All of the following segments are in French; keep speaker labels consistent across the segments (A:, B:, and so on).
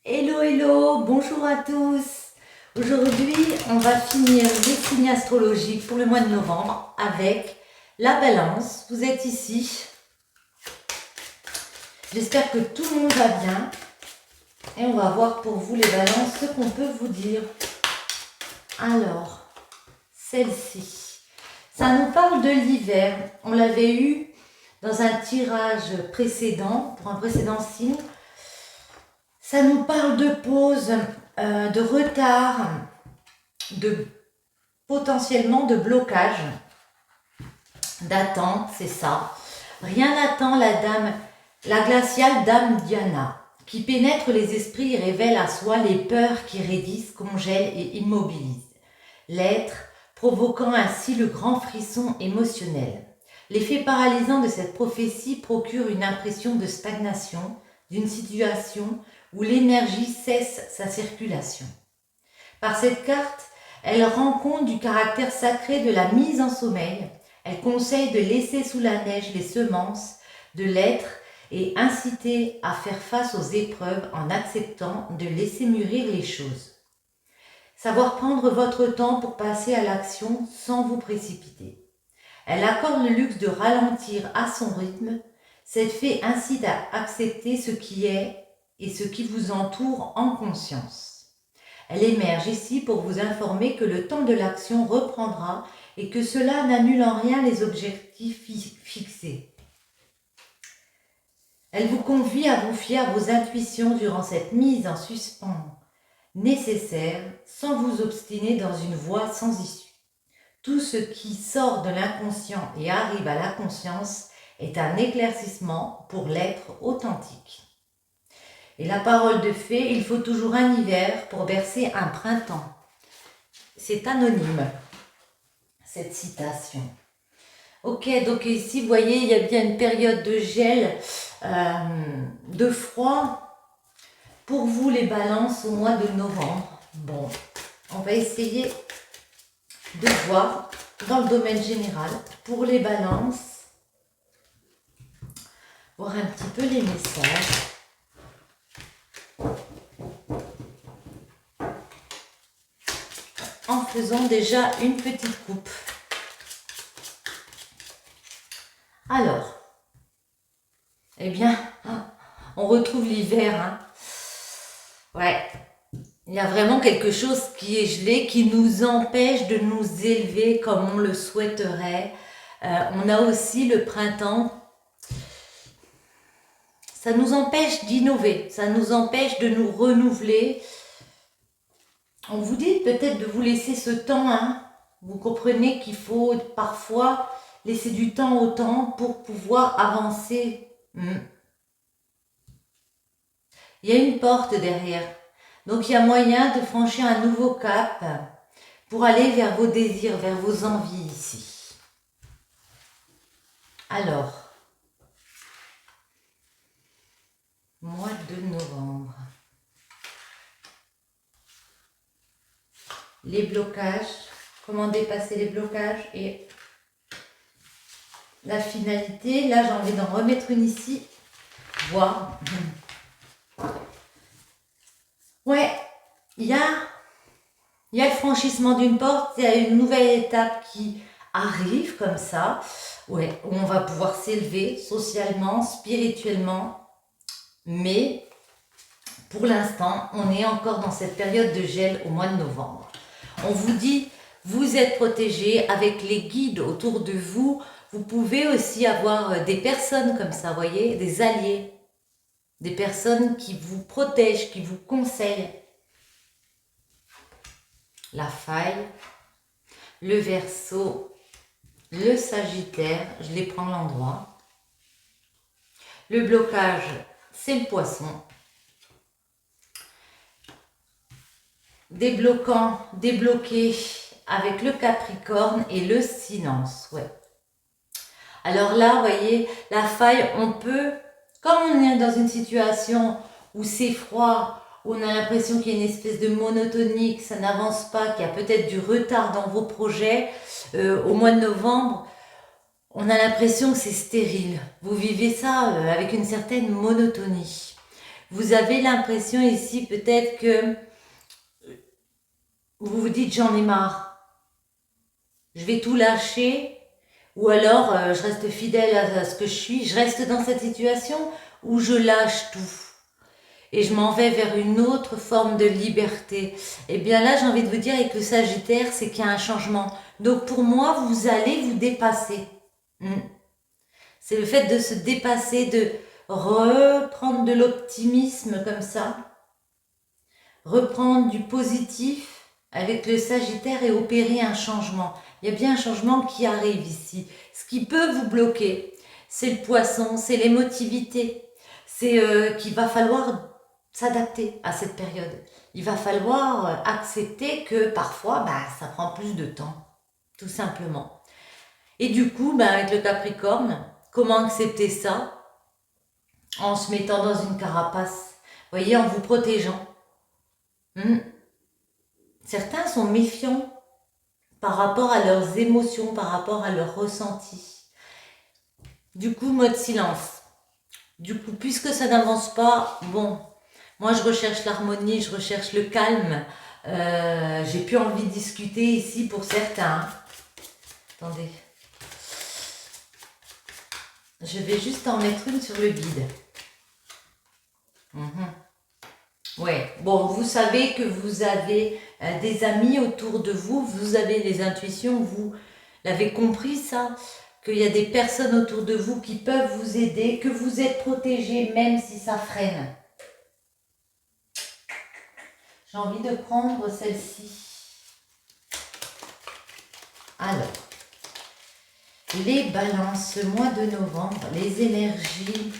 A: Hello, hello, bonjour à tous. Aujourd'hui, on va finir les signes astrologiques pour le mois de novembre avec la balance. Vous êtes ici. J'espère que tout le monde va bien. Et on va voir pour vous les balances ce qu'on peut vous dire. Alors, celle-ci. Ça nous parle de l'hiver. On l'avait eu dans un tirage précédent, pour un précédent signe. Ça nous parle de pause, de retard, de potentiellement de blocage, d'attente, c'est ça. Rien n'attend la glaciale dame Diana, qui pénètre les esprits et révèle à soi les peurs qui raidissent, congèlent et immobilisent l'être, provoquant ainsi le grand frisson émotionnel. L'effet paralysant de cette prophétie procure une impression de stagnation, d'une situation où l'énergie cesse sa circulation. Par cette carte, elle rend compte du caractère sacré de la mise en sommeil. Elle conseille de laisser sous la neige les semences de l'être et inciter à faire face aux épreuves en acceptant de laisser mûrir les choses. Savoir prendre votre temps pour passer à l'action sans vous précipiter. Elle accorde le luxe de ralentir à son rythme. Cette fée incite à accepter ce qui est et ce qui vous entoure en conscience. Elle émerge ici pour vous informer que le temps de l'action reprendra et que cela n'annule en rien les objectifs fixés. Elle vous convie à vous fier à vos intuitions durant cette mise en suspens nécessaire sans vous obstiner dans une voie sans issue. Tout ce qui sort de l'inconscient et arrive à la conscience est un éclaircissement pour l'être authentique. Et la parole de fée, il faut toujours un hiver pour bercer un printemps. C'est anonyme, cette citation. Ok, donc ici, vous voyez, il y a bien une période de gel, de froid pour vous les balances au mois de novembre. Bon, on va essayer de voir dans le domaine général pour les balances, voir un petit peu les messages. En faisant déjà une petite coupe. Alors, eh bien, on retrouve l'hiver. Hein. Ouais, il y a vraiment quelque chose qui est gelé, qui nous empêche de nous élever comme on le souhaiterait. On a aussi le printemps. Ça nous empêche d'innover, ça nous empêche de nous renouveler. On vous dit peut-être de vous laisser ce temps, hein. Vous comprenez qu'il faut parfois laisser du temps au temps pour pouvoir avancer. Il y a une porte derrière, donc il y a moyen de franchir un nouveau cap pour aller vers vos désirs, vers vos envies ici. Alors, mois de novembre. Les blocages, comment dépasser les blocages et la finalité. Là, j'ai envie d'en remettre une ici. Voir. Ouais, il y a le franchissement d'une porte, il y a une nouvelle étape qui arrive comme ça. Ouais, où on va pouvoir s'élever socialement, spirituellement. Mais pour l'instant, on est encore dans cette période de gel au mois de novembre. On vous dit, vous êtes protégés avec les guides autour de vous. Vous pouvez aussi avoir des personnes comme ça, vous voyez, des alliés, des personnes qui vous protègent, qui vous conseillent. La faille, le Verseau, le Sagittaire, je les prends à l'endroit. Le blocage, c'est le Poisson. Débloquant, débloqué avec le Capricorne et le Silence, ouais. Alors là, vous voyez, la faille, on peut, comme on est dans une situation où c'est froid, où on a l'impression qu'il y a une espèce de monotonie, que ça n'avance pas, qu'il y a peut-être du retard dans vos projets, au mois de novembre, on a l'impression que c'est stérile. Vous vivez ça avec une certaine monotonie. Vous avez l'impression ici peut-être que vous vous dites j'en ai marre, je vais tout lâcher, ou alors je reste fidèle à ce que je suis, je reste dans cette situation où je lâche tout et je m'en vais vers une autre forme de liberté. Et bien là, j'ai envie de vous dire avec le Sagittaire, c'est qu'il y a un changement. Donc pour moi, vous allez vous dépasser. C'est le fait de se dépasser, de reprendre de l'optimisme comme ça, reprendre du positif avec le Sagittaire et opérer un changement. Il y a bien un changement qui arrive ici. Ce qui peut vous bloquer, c'est le Poisson, c'est l'émotivité. C'est qu'il va falloir s'adapter à cette période. Il va falloir accepter que parfois, ça prend plus de temps, tout simplement. Et du coup, avec le Capricorne, comment accepter ça? En se mettant dans une carapace, vous voyez, en vous protégeant. Certains sont méfiants par rapport à leurs émotions, par rapport à leurs ressentis. Du coup, mode silence. Du coup, puisque ça n'avance pas, bon, moi je recherche l'harmonie, je recherche le calme. J'ai plus envie de discuter ici pour certains. Attendez. Je vais juste en mettre une sur le guide. Ouais, bon, vous savez que vous avez des amis autour de vous, vous avez les intuitions, vous l'avez compris ça, qu'il y a des personnes autour de vous qui peuvent vous aider, que vous êtes protégé même si ça freine. J'ai envie de prendre celle-ci. Alors, les balances, ce mois de novembre, les énergies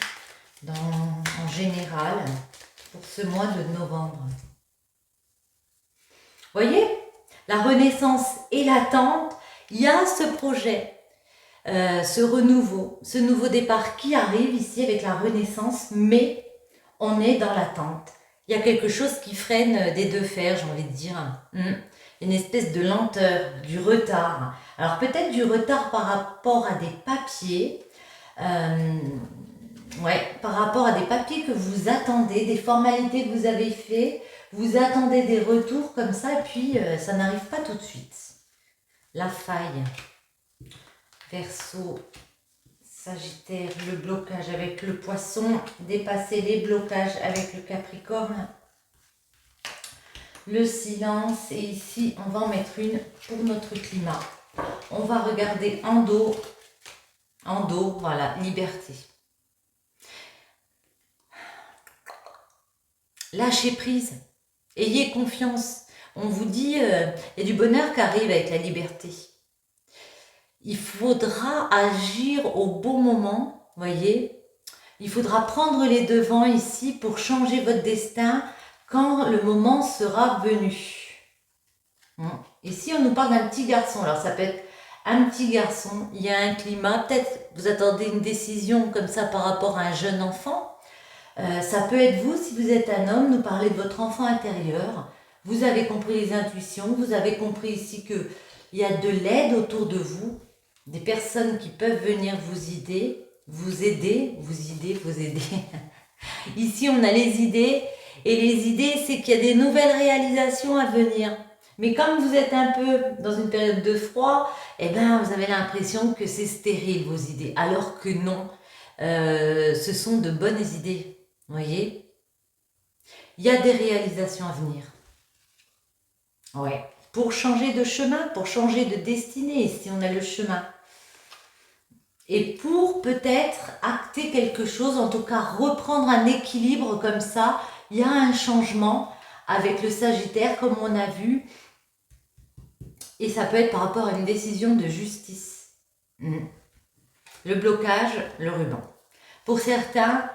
A: en général pour ce mois de novembre. Voyez, la renaissance est latente, il y a ce projet, ce renouveau, ce nouveau départ qui arrive ici avec la renaissance, mais on est dans l'attente. Il y a quelque chose qui freine des deux fers, j'ai envie de dire. Une espèce de lenteur, du retard. Alors peut-être du retard par rapport à des papiers, par rapport à des papiers que vous attendez, des formalités que vous avez fait, vous attendez des retours comme ça, et puis ça n'arrive pas tout de suite. La faille, Verseau, Sagittaire, le blocage avec le Poisson, dépasser les blocages avec le Capricorne, le silence, et ici on va en mettre une pour notre climat. On va regarder en dos, voilà, liberté. Lâchez prise, ayez confiance. On vous dit, il y a du bonheur qui arrive avec la liberté. Il faudra agir au bon moment, voyez. Il faudra prendre les devants ici pour changer votre destin quand le moment sera venu. Ici, on nous parle d'un petit garçon. Alors, ça peut être un petit garçon, il y a un climat, peut-être vous attendez une décision comme ça par rapport à un jeune enfant. Ça peut être vous, si vous êtes un homme, nous parler de votre enfant intérieur. Vous avez compris les intuitions, vous avez compris ici qu'il y a de l'aide autour de vous, des personnes qui peuvent venir vous aider, Ici, on a les idées, et les idées, c'est qu'il y a des nouvelles réalisations à venir. Mais comme vous êtes un peu dans une période de froid, vous avez l'impression que c'est stérile vos idées, alors que non, ce sont de bonnes idées. Vous voyez, il y a des réalisations à venir. Ouais. Pour changer de chemin, pour changer de destinée, si on a le chemin. Et pour peut-être acter quelque chose, en tout cas reprendre un équilibre comme ça, il y a un changement avec le Sagittaire, comme on a vu. Et ça peut être par rapport à une décision de justice. Le blocage, le ruban. Pour certains,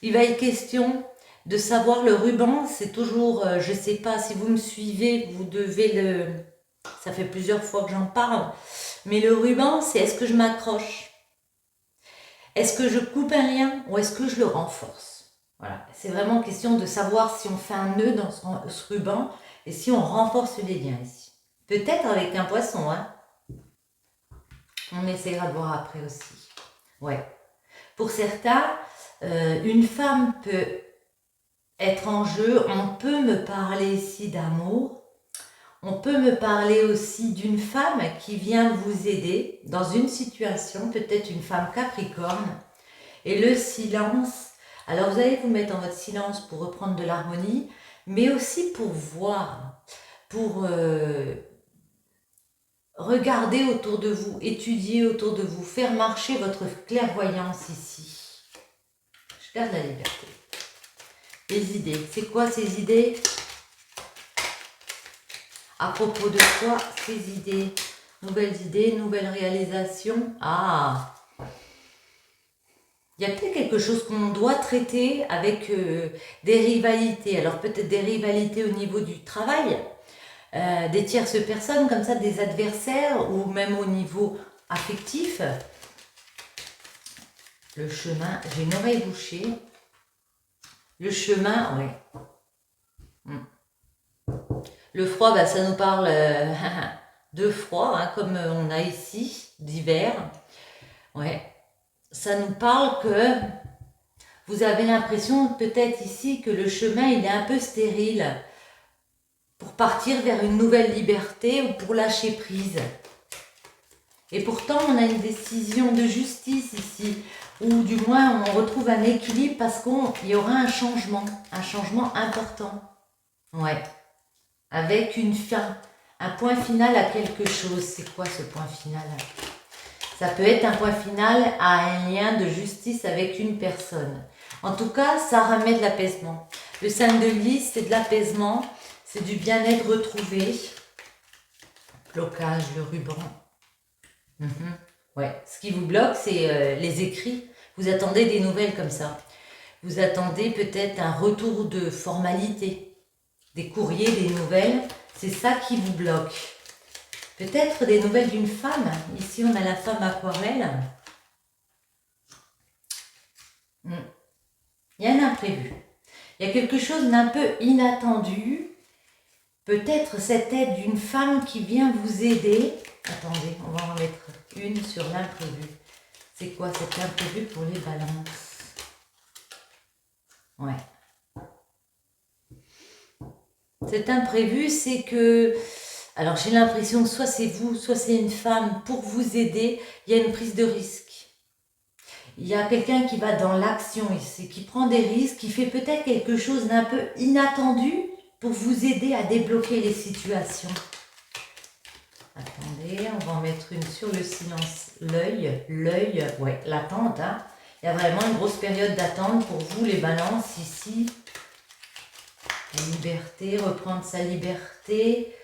A: il va être question de savoir le ruban, c'est toujours, je ne sais pas si vous me suivez, vous devez le... Ça fait plusieurs fois que j'en parle, mais le ruban, c'est est-ce que je m'accroche? Est-ce que je coupe un lien ou est-ce que je le renforce? Voilà, c'est vraiment question de savoir si on fait un nœud dans ce ruban et si on renforce les liens ici. Peut-être avec un poisson, hein. On essaiera de voir après aussi. Ouais. Pour certains, une femme peut être en jeu. On peut me parler ici d'amour. On peut me parler aussi d'une femme qui vient vous aider dans une situation, peut-être une femme capricorne. Et le silence, alors vous allez vous mettre dans votre silence pour reprendre de l'harmonie, mais aussi pour voir, pour regarder autour de vous, étudier autour de vous, faire marcher votre clairvoyance ici. Je garde la liberté. Les idées, c'est quoi ces idées? À propos de quoi ces idées? Nouvelles réalisations. Ah, il y a peut-être quelque chose qu'on doit traiter avec des rivalités. Alors peut-être des rivalités au niveau du travail, des tierces personnes comme ça, des adversaires ou même au niveau affectif. Le chemin, j'ai une oreille bouchée. Le chemin, ouais. Le froid, bah, ça nous parle de froid, hein, comme on a ici, d'hiver. Ouais. Ça nous parle que vous avez l'impression peut-être ici que le chemin il est un peu stérile pour partir vers une nouvelle liberté ou pour lâcher prise. Et pourtant on a une décision de justice ici, ou du moins on retrouve un équilibre parce qu'il y aura un changement important. Ouais. Avec une fin, un point final à quelque chose. C'est quoi ce point final? Ça peut être un point final à un lien de justice avec une personne. En tout cas, ça ramène de l'apaisement. Le 5 de lys, c'est de l'apaisement, c'est du bien-être retrouvé. Blocage, le ruban. Ouais. Ce qui vous bloque, c'est les écrits. Vous attendez des nouvelles comme ça. Vous attendez peut-être un retour de formalité, des courriers, des nouvelles. C'est ça qui vous bloque. Peut-être des nouvelles d'une femme. Ici, on a la femme aquarelle. Il y a un imprévu. Il y a quelque chose d'un peu inattendu. Peut-être cette aide d'une femme qui vient vous aider. Attendez, on va en mettre une sur l'imprévu. C'est quoi cet imprévu pour les balances? Ouais. Cet imprévu, c'est que... Alors j'ai l'impression que soit c'est vous, soit c'est une femme pour vous aider. Il y a une prise de risque. Il y a quelqu'un qui va dans l'action ici, qui prend des risques, qui fait peut-être quelque chose d'un peu inattendu pour vous aider à débloquer les situations. Attendez, on va en mettre une sur le silence. L'œil, ouais, l'attente. Hein. Il y a vraiment une grosse période d'attente pour vous, les balances, ici. La liberté, reprendre sa liberté.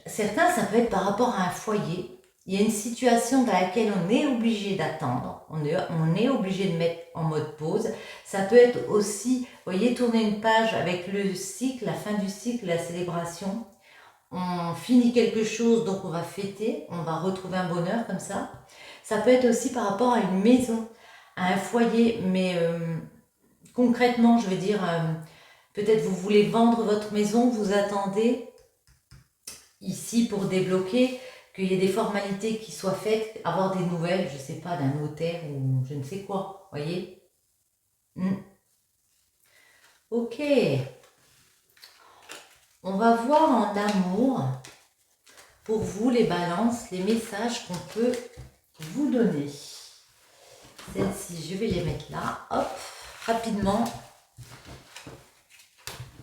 A: Certains, ça peut être par rapport à un foyer. Il y a une situation dans laquelle on est obligé d'attendre. On est obligé de mettre en mode pause. Ça peut être aussi, vous voyez, tourner une page avec le cycle, la fin du cycle, la célébration. On finit quelque chose, donc on va fêter, on va retrouver un bonheur comme ça. Ça peut être aussi par rapport à une maison, à un foyer, mais concrètement, je veux dire, peut-être vous voulez vendre votre maison, vous attendez ici pour débloquer, qu'il y ait des formalités qui soient faites, avoir des nouvelles, je ne sais pas, d'un notaire ou je ne sais quoi, voyez. Ok. On va voir en amour, pour vous les balances, les messages qu'on peut vous donner. Celles-ci, je vais les mettre là, hop, rapidement.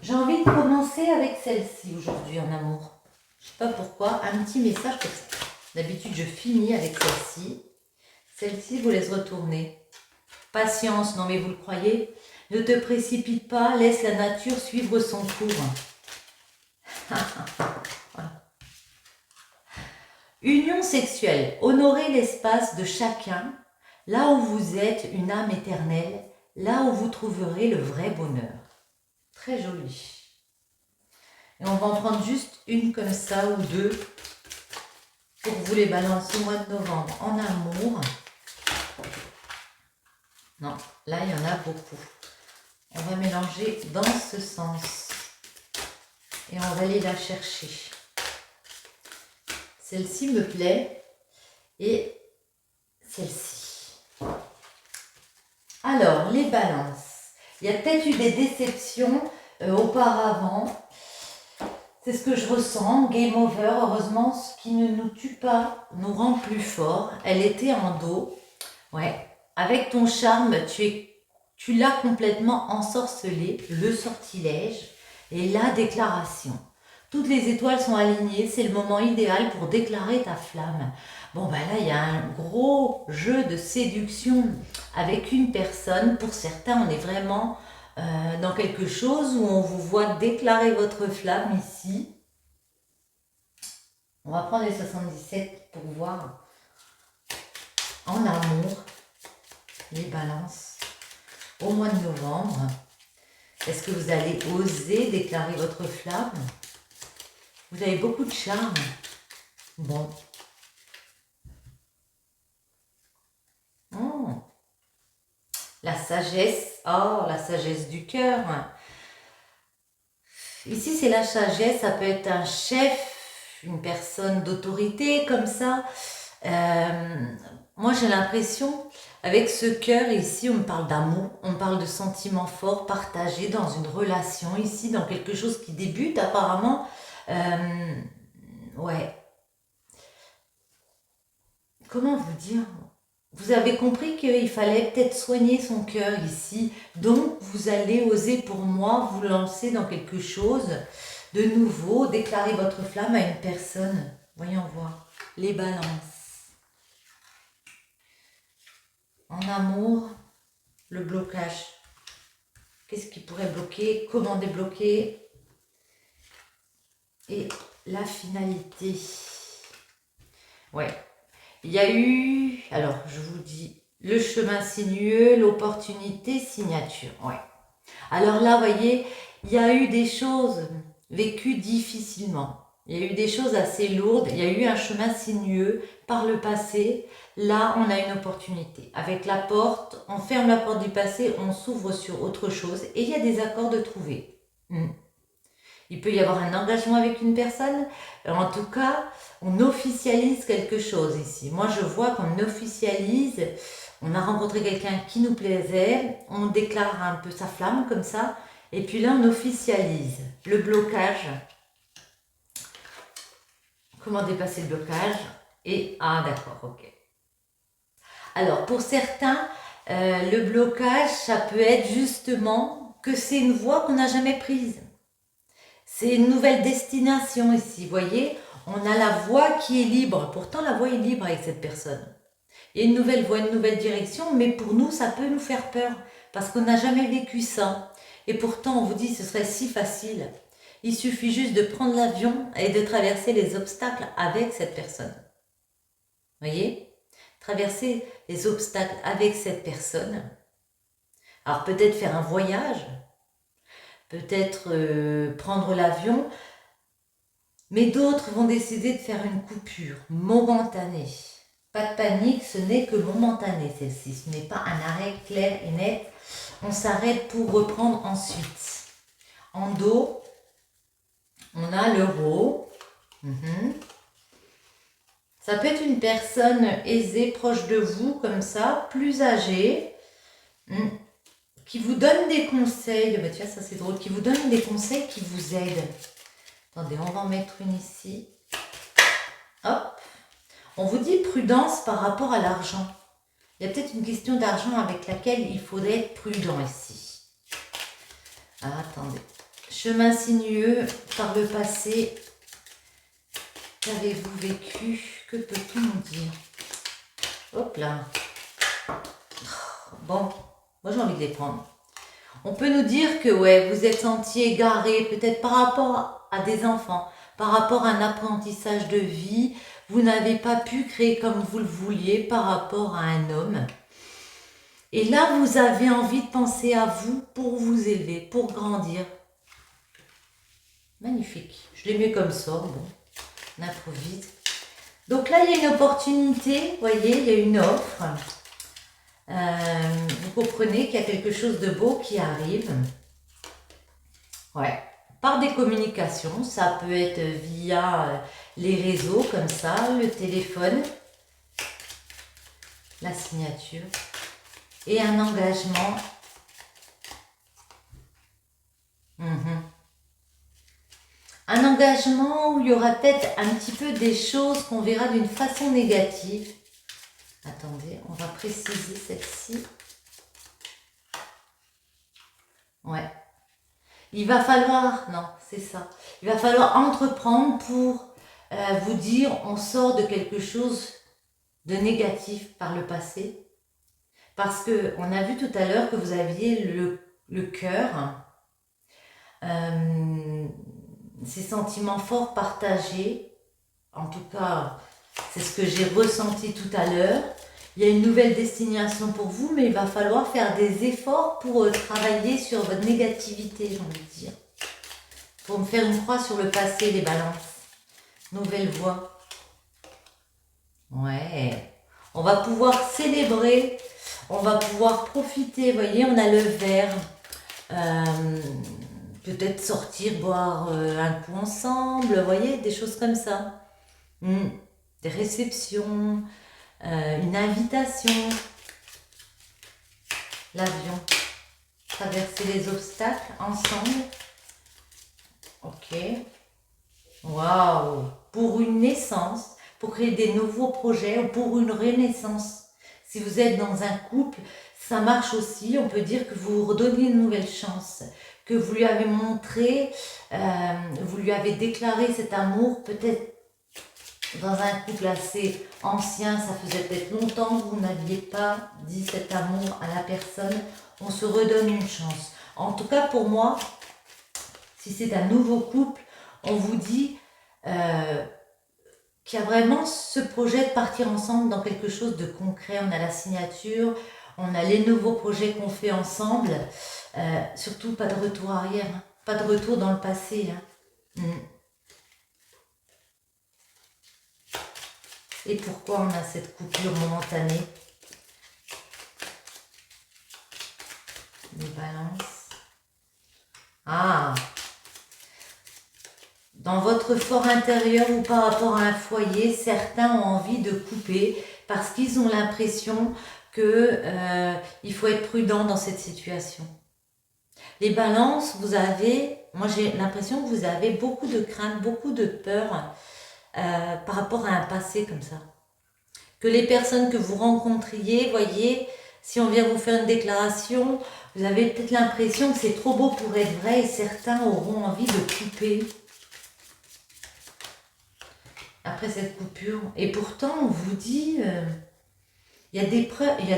A: J'ai envie de commencer avec celle-ci aujourd'hui en amour. Je ne sais pas pourquoi, un petit message comme ça. D'habitude, je finis avec celle-ci. Celle-ci vous laisse retourner. Patience, non mais vous le croyez? Ne te précipite pas, laisse la nature suivre son cours. Voilà. Union sexuelle. Honorez l'espace de chacun, là où vous êtes une âme éternelle, là où vous trouverez le vrai bonheur. Très joli. Et on va en prendre juste une comme ça ou deux pour vous les balancer au mois de novembre en amour. Non, là il y en a beaucoup. On va mélanger dans ce sens et on va aller la chercher. Celle-ci me plaît et celle-ci. Alors, les balances. Il y a peut-être eu des déceptions auparavant. C'est ce que je ressens. Game over. Heureusement, ce qui ne nous tue pas nous rend plus forts. Elle était en dos. Ouais. Avec ton charme, tu l'as complètement ensorcelé. Le sortilège et la déclaration. Toutes les étoiles sont alignées. C'est le moment idéal pour déclarer ta flamme. Bon, ben là, il y a un gros jeu de séduction avec une personne. Pour certains, on est vraiment dans quelque chose où on vous voit déclarer votre flamme ici. On va prendre les 77 pour voir en amour les balances au mois de novembre. Est-ce que vous allez oser déclarer votre flamme? Vous avez beaucoup de charme. Bon. La sagesse. Oh, la sagesse du cœur. Ici, c'est la sagesse. Ça peut être un chef, une personne d'autorité, comme ça. Moi, j'ai l'impression, avec ce cœur ici, on me parle d'amour, on me parle de sentiments forts partagés dans une relation ici, dans quelque chose qui débute apparemment. Ouais. Comment vous dire? Vous avez compris qu'il fallait peut-être soigner son cœur ici. Donc, vous allez oser pour moi vous lancer dans quelque chose de nouveau, déclarer votre flamme à une personne. Voyons voir. Les balances. En amour, le blocage. Qu'est-ce qui pourrait bloquer? Comment débloquer? Et la finalité. Ouais. Il y a eu, alors je vous dis, le chemin sinueux, l'opportunité, signature. Ouais. Alors là, voyez, il y a eu des choses vécues difficilement. Il y a eu des choses assez lourdes. Il y a eu un chemin sinueux par le passé. Là, on a une opportunité. Avec la porte, on ferme la porte du passé, on s'ouvre sur autre chose. Et il y a des accords de trouver. Il peut y avoir un engagement avec une personne. En tout cas, on officialise quelque chose ici. Moi, je vois qu'on officialise. On a rencontré quelqu'un qui nous plaisait. On déclare un peu sa flamme comme ça. Et puis là, on officialise le blocage. Comment dépasser le blocage? Et, ah d'accord, ok. Alors, pour certains, le blocage, ça peut être justement que c'est une voie qu'on n'a jamais prise. C'est une nouvelle destination ici, vous voyez. On a la voie qui est libre. Pourtant, la voie est libre avec cette personne. Il y a une nouvelle voie, une nouvelle direction, mais pour nous, ça peut nous faire peur parce qu'on n'a jamais vécu ça. Et pourtant, on vous dit, ce serait si facile. Il suffit juste de prendre l'avion et de traverser les obstacles avec cette personne. Vous voyez? Traverser les obstacles avec cette personne. Alors peut-être faire un voyage, peut-être prendre l'avion, mais d'autres vont décider de faire une coupure momentanée. Pas de panique, ce n'est que momentané celle-ci, ce n'est pas un arrêt clair et net. On s'arrête pour reprendre ensuite. En dos, on a l'euro. Ça peut être une personne aisée, proche de vous, comme ça, plus âgée, qui vous donne des conseils. Bah, tiens, ça c'est drôle, qui vous donne des conseils qui vous aident. Attendez, on va en mettre une ici. Hop. On vous dit prudence par rapport à l'argent. Il y a peut-être une question d'argent avec laquelle il faudrait être prudent ici. Ah, attendez. Chemin sinueux par le passé. Qu'avez-vous vécu? Que peut-on nous dire? Hop là. Bon, moi j'ai envie de les prendre. On peut nous dire que ouais, vous êtes senti égaré, peut-être par rapport à des enfants, par rapport à un apprentissage de vie. Vous n'avez pas pu créer comme vous le vouliez par rapport à un homme. Et là, vous avez envie de penser à vous pour vous élever, pour grandir. Magnifique. Je l'ai mis comme ça. Bon, on improvise. Donc là, il y a une opportunité. Vous voyez, il y a une offre. Vous comprenez qu'il y a quelque chose de beau qui arrive. Ouais. Par des communications. Ça peut être via les réseaux comme ça, le téléphone, la signature et un engagement engagement où il y aura peut-être un petit peu des choses qu'on verra d'une façon négative. Attendez, on va préciser celle-ci. Ouais. Il va falloir, non, c'est ça. Il va falloir entreprendre pour vous dire, on sort de quelque chose de négatif par le passé. Parce que on a vu tout à l'heure que vous aviez le cœur, ces sentiments forts partagés. En tout cas, c'est ce que j'ai ressenti tout à l'heure. Il y a une nouvelle destination pour vous, mais il va falloir faire des efforts pour travailler sur votre négativité, j'ai envie de dire. Pour me faire une croix sur le passé, les balances. Nouvelle voie. Ouais. On va pouvoir célébrer, on va pouvoir profiter. Vous voyez, on a le verre. Peut-être sortir, boire un coup ensemble. Vous voyez, des choses comme ça. Des réceptions, une invitation. L'avion. Traverser les obstacles ensemble. Ok. Waouh! Pour une naissance, pour créer des nouveaux projets ou pour une renaissance. Si vous êtes dans un couple, ça marche aussi. On peut dire que vous redonnez une nouvelle chance, que vous lui avez montré, vous lui avez déclaré cet amour, peut-être dans un couple assez ancien, ça faisait peut-être longtemps que vous n'aviez pas dit cet amour à la personne. On se redonne une chance. En tout cas, pour moi, si c'est un nouveau couple, on vous dit qu'il y a vraiment ce projet de partir ensemble dans quelque chose de concret. On a la signature, on a les nouveaux projets qu'on fait ensemble. Surtout pas de retour arrière, hein. Pas de retour dans le passé. Hein. Et pourquoi on a cette coupure momentanée? Les balances. Ah! Dans votre fort intérieur ou par rapport à un foyer, certains ont envie de couper parce qu'ils ont l'impression qu'il faut être prudent dans cette situation. Les balances, moi j'ai l'impression que vous avez beaucoup de crainte, beaucoup de peur par rapport à un passé comme ça. Que les personnes que vous rencontriez, voyez, si on vient vous faire une déclaration, vous avez peut-être l'impression que c'est trop beau pour être vrai et certains auront envie de couper après cette coupure. Et pourtant, on vous dit, il y a des preuves, il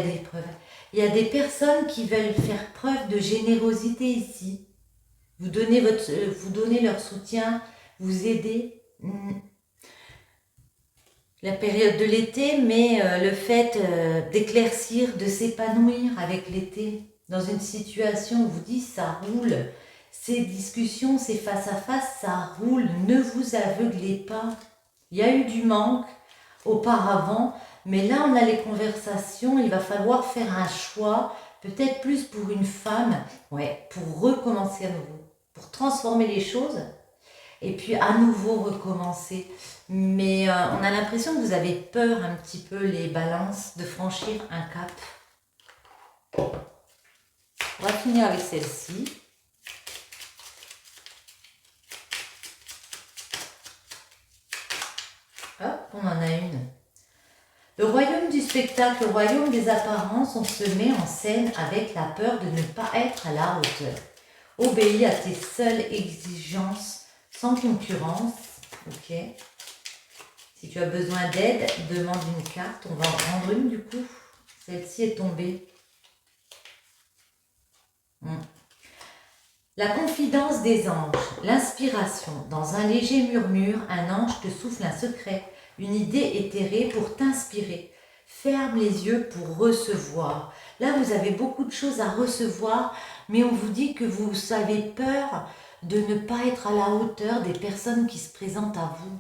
A: y a des personnes qui veulent faire preuve de générosité ici. Vous donnez leur soutien, vous aidez. La période de l'été, mais le fait d'éclaircir, de s'épanouir avec l'été, dans une situation où vous dites ça roule, ces discussions, ces face à face, ça roule, ne vous aveuglez pas. Il y a eu du manque auparavant, mais là on a les conversations, il va falloir faire un choix, peut-être plus pour une femme, pour recommencer à nouveau, pour transformer les choses et puis à nouveau recommencer. Mais on a l'impression que vous avez peur un petit peu, les balances, de franchir un cap. On va finir avec celle-ci. Hop, on en a une. Le royaume du spectacle, le royaume des apparences, on se met en scène avec la peur de ne pas être à la hauteur. Obéis à tes seules exigences, sans concurrence. Ok. Si tu as besoin d'aide, demande une carte. On va en prendre une du coup. Celle-ci est tombée. La confidence des anges, l'inspiration. Dans un léger murmure, un ange te souffle un secret, une idée éthérée pour t'inspirer. Ferme les yeux pour recevoir. Là, vous avez beaucoup de choses à recevoir, mais on vous dit que vous avez peur de ne pas être à la hauteur des personnes qui se présentent à vous.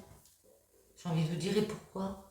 A: J'ai envie de vous dire, et pourquoi?